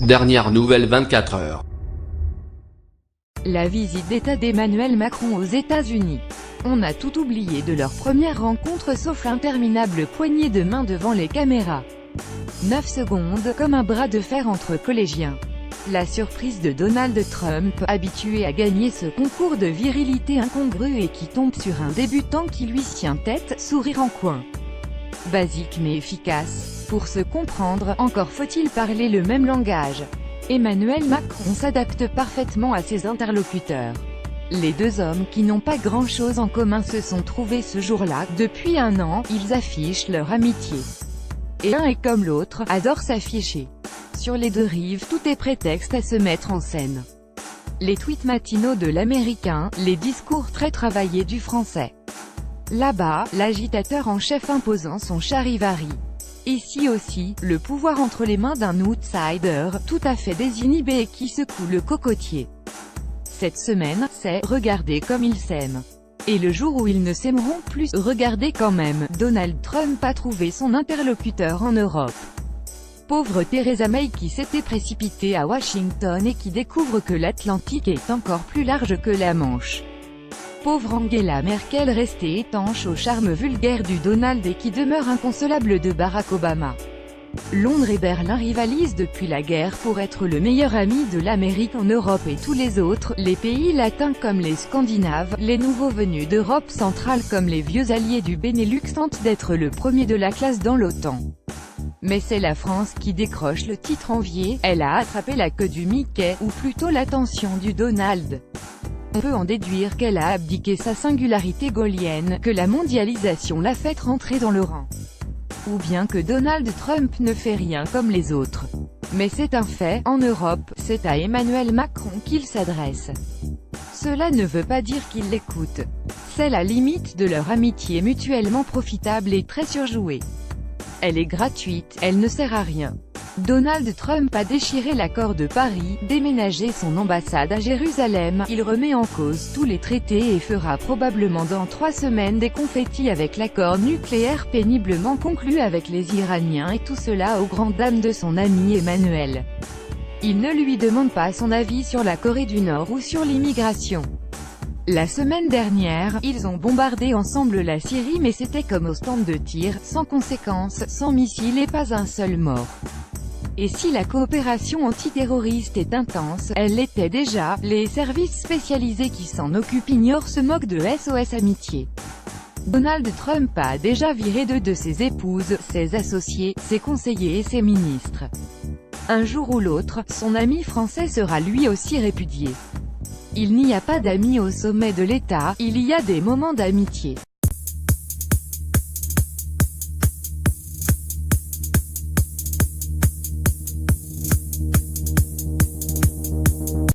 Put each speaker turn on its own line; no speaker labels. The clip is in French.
Dernière nouvelle 24 heures.
La visite d'État d'Emmanuel Macron aux États-Unis. On a tout oublié de leur première rencontre sauf l'interminable poignée de main devant les caméras. 9 secondes, comme un bras de fer entre collégiens. La surprise de Donald Trump, habitué à gagner ce concours de virilité incongrue et qui tombe sur un débutant qui lui tient tête, sourire en coin. Basique mais efficace. Pour se comprendre, encore faut-il parler le même langage. Emmanuel Macron s'adapte parfaitement à ses interlocuteurs. Les deux hommes qui n'ont pas grand-chose en commun se sont trouvés ce jour-là. Depuis un an, ils affichent leur amitié. Et l'un est comme l'autre, adore s'afficher. Sur les deux rives, tout est prétexte à se mettre en scène. Les tweets matinaux de l'américain, les discours très travaillés du français. Là-bas, l'agitateur en chef imposant son charivari. Ici aussi, le pouvoir entre les mains d'un outsider, tout à fait désinhibé et qui secoue le cocotier. Cette semaine, c'est « Regardez comme ils s'aiment ». Et le jour où ils ne s'aimeront plus, regardez quand même, Donald Trump a trouvé son interlocuteur en Europe. Pauvre Theresa May qui s'était précipitée à Washington et qui découvre que l'Atlantique est encore plus large que la Manche. Pauvre Angela Merkel restée étanche au charme vulgaire du Donald et qui demeure inconsolable de Barack Obama. Londres et Berlin rivalisent depuis la guerre pour être le meilleur ami de l'Amérique en Europe et tous les autres, les pays latins comme les Scandinaves, les nouveaux venus d'Europe centrale comme les vieux alliés du Benelux tentent d'être le premier de la classe dans l'OTAN. Mais c'est la France qui décroche le titre envié, elle a attrapé la queue du Mickey, ou plutôt l'attention du Donald. On peut en déduire qu'elle a abdiqué sa singularité gaullienne, que la mondialisation l'a fait rentrer dans le rang. Ou bien que Donald Trump ne fait rien comme les autres. Mais c'est un fait, en Europe, c'est à Emmanuel Macron qu'il s'adresse. Cela ne veut pas dire qu'il l'écoute. C'est la limite de leur amitié mutuellement profitable et très surjouée. Elle est gratuite, elle ne sert à rien. Donald Trump a déchiré l'accord de Paris, déménagé son ambassade à Jérusalem, il remet en cause tous les traités et fera probablement dans 3 semaines des confettis avec l'accord nucléaire péniblement conclu avec les Iraniens et tout cela aux grandes dames de son ami Emmanuel. Il ne lui demande pas son avis sur la Corée du Nord ou sur l'immigration. La semaine dernière, ils ont bombardé ensemble la Syrie mais c'était comme au stand de tir, sans conséquences, sans missiles et pas un seul mort. Et si la coopération antiterroriste est intense, elle l'était déjà, les services spécialisés qui s'en occupent ignorent se moquent de SOS Amitié. Donald Trump a déjà viré 2 de ses épouses, ses associés, ses conseillers et ses ministres. Un jour ou l'autre, son ami français sera lui aussi répudié. Il n'y a pas d'amis au sommet de l'État, il y a des moments d'amitié.